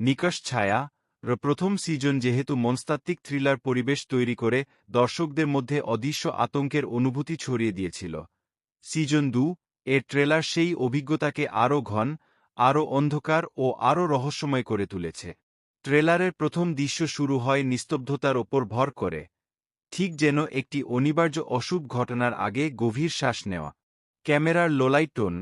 নিকশ ছায়া প্রথম সিজন যেহেতু মনস্তাত্ত্বিক থ্রিলার পরিবেশ তৈরি করে দর্শকদের মধ্যে অদৃশ্য আতঙ্কের অনুভূতি ছড়িয়ে দিয়েছিল। সিজন 2 এর ট্রেলার সেই অভিজ্ঞতাকে আরও ঘন, আরও অন্ধকার ও আরও রহস্যময় করে তুলেছে। ট্রেলারের প্রথম দৃশ্য শুরু হয় নিস্তব্ধতার ওপর ভর করে, ঠিক যেন একটি অনিবার্য অশুভ ঘটনার আগে গভীর শ্বাস নেওয়া। ক্যামেরার লোলাই টোন,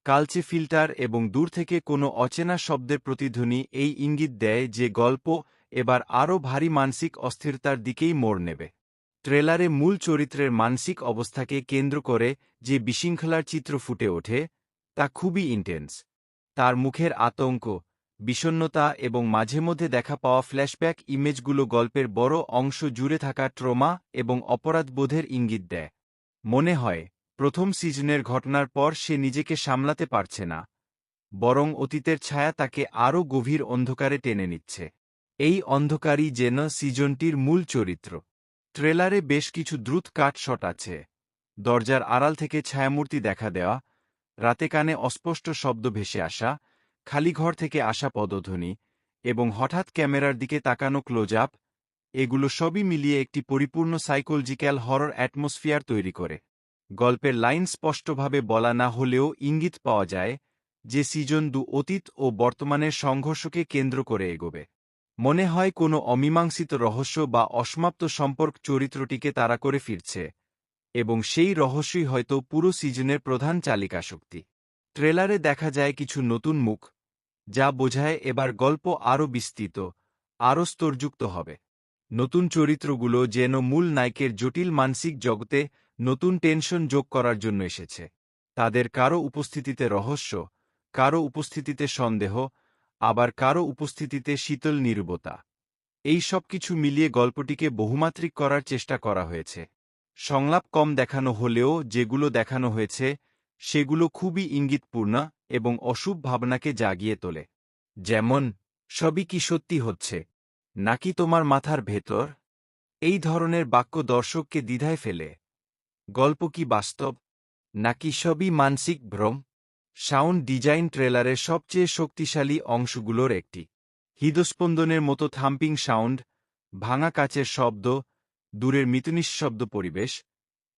কালচে ফিল্টার এবং দূর থেকে কোনো অচেনা শব্দের প্রতিধ্বনি এই ইঙ্গিত দেয় যে গল্প এবার আরও ভারী মানসিক অস্থিরতার দিকেই মোড় নেবে। ট্রেলারে মূল চরিত্রের মানসিক অবস্থাকে কেন্দ্র করে যে বিশৃঙ্খলার চিত্র ফুটে ওঠে, তা খুবই ইন্টেন্স। তার মুখের আতঙ্ক, বিষণ্ণতা এবং মাঝে মধ্যে দেখা পাওয়া ফ্ল্যাশব্যাক ইমেজগুলো গল্পের বড় অংশ জুড়ে থাকা ট্রমা এবং অপরাধবোধের ইঙ্গিত দেয়। মনে হয় প্রথম সিজনের ঘটনার পর সে নিজেকে সামলাতে পারছে না, বরং অতীতের ছায়া তাকে আরও গভীর অন্ধকারে টেনে নিচ্ছে। এই অন্ধকারই যেন সিজনটির মূল চরিত্র। ট্রেলারে বেশ কিছু দ্রুত কাট শট আছে। দরজার আড়াল থেকে ছায়ামূর্তি দেখা দেওয়া, রাতে কানে অস্পষ্ট শব্দ ভেসে আসা, খালি ঘর থেকে আসা পদধ্বনি এবং হঠাৎ ক্যামেরার দিকে তাকানো ক্লোজ আপ, এগুলো সবই মিলিয়ে একটি পরিপূর্ণ সাইকোলজিক্যাল হরর অ্যাটমসফিয়ার তৈরি করে। গল্পের লাইন স্পষ্টভাবে বলা না হলেও ইঙ্গিত পাওয়া যায় যে সিজন 2 অতীত ও বর্তমানের সংঘর্ষকে কেন্দ্র করে এগোবে। মনে হয় কোনো অমীমাংসিত রহস্য বা অসমাপ্ত সম্পর্ক চরিত্রটিকে তাড়া করে ফিরছে, এবং সেই রহস্যই হয়তো পুরো সিজনের প্রধান চালিকা শক্তি। ট্রেলারে দেখা যায় কিছু নতুন মুখ, যা বোঝায় এবার গল্প আরও বিস্তৃত, আরও স্তরযুক্ত হবে। নতুন চরিত্রগুলো যেন মূল নায়কের জটিল মানসিক জগতে নতুন টেনশন যোগ করার জন্য এসেছে। তাদের কারও উপস্থিতিতে রহস্য, কারও উপস্থিতিতে সন্দেহ, আবার কারও উপস্থিতিতে শীতল নীরবতা। এই সব কিছু মিলিয়ে গল্পটিকে বহুমাত্রিক করার চেষ্টা করা হয়েছে। সংলাপ কম দেখানো হলেও যেগুলো দেখানো হয়েছে সেগুলো খুবই ইঙ্গিতপূর্ণ এবং অশুভ ভাবনাকে জাগিয়ে তোলে। যেমন, সবই কি সত্যি হচ্ছে, নাকি তোমার মাথার ভেতর? এই ধরনের বাক্য দর্শককে দ্বিধায় ফেলে। গল্প কি বাস্তব, নাকি সবই মানসিক ভ্রম? সাউন্ড ডিজাইন ট্রেলারের সবচেয়ে শক্তিশালী অংশগুলোর একটি। হৃদস্পন্দনের মতো থাম্পিং সাউন্ড, ভাঙা কাচের শব্দ, দূরের মৃতনিঃশব্দ পরিবেশ,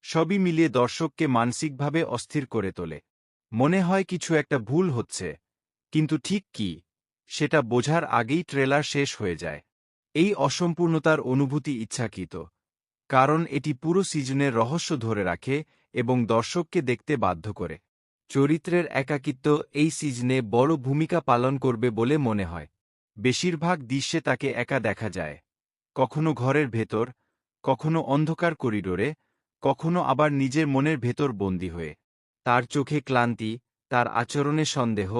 সবই মিলিয়ে দর্শককে মানসিকভাবে অস্থির করে তোলে। মনে হয় কিছু একটা ভুল হচ্ছে, কিন্তু ঠিক কি, সেটা বোঝার আগেই ট্রেলার শেষ হয়ে যায়। এই অসম্পূর্ণতার অনুভূতি ইচ্ছাকৃত, কারণ এটি পুরো সিজনের রহস্য ধরে রাখে এবং দর্শককে দেখতে বাধ্য করে। চরিত্রের একাকিত্ব এই সিজনে বড় ভূমিকা পালন করবে বলে মনে হয়। বেশিরভাগ দৃশ্যে তাকে একা দেখা যায়, কখনো ঘরের ভেতর, কখনো অন্ধকার করিডোরে, কখনো আবার নিজের মনের ভেতর বন্দী হয়ে। তার চোখে ক্লান্তি, তার আচরণে সন্দেহ,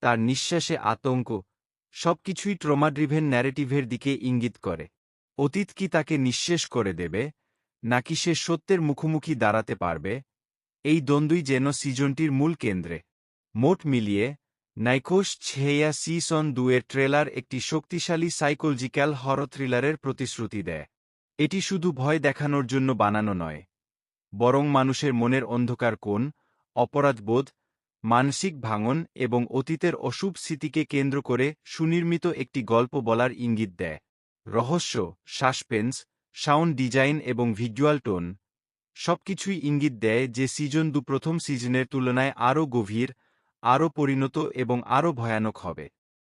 তার নিঃশ্বাসে আতঙ্ক, সবকিছুই ট্রমা ড্রিভেন ন্যারেটিভের দিকে ইঙ্গিত করে। অতীত কি তাকে নিঃশেষ করে দেবে, নাকি সে সত্যের মুখোমুখি দাঁড়াতে পারবে? এই দ্বন্দ্বই যেন সিজনটির মূল কেন্দ্রে। মোট মিলিয়ে নাইকোশ ছেয়া সিজন 2 এর ট্রেলার একটি শক্তিশালী সাইকোলজিক্যাল হরর থ্রিলারের প্রতিশ্রুতি দেয়। এটি শুধু ভয় দেখানোর জন্য বানানো নয়, বরং মানুষের মনের অন্ধকার কোণ, অপরাধবোধ, মানসিক ভাঙন এবং অতীতের অশুভ স্মৃতিকে কেন্দ্র করে সুনির্মিত একটি গল্প বলার ইঙ্গিত দেয়। রহস্য, সাসপেন্স, সাউন্ড ডিজাইন এবং ভিজুয়াল টোন, সবকিছুই ইঙ্গিত দেয় যে সিজন 2 প্রথম সিজনের তুলনায় আরও গভীর, আরও পরিণত এবং আরও ভয়ানক হবে।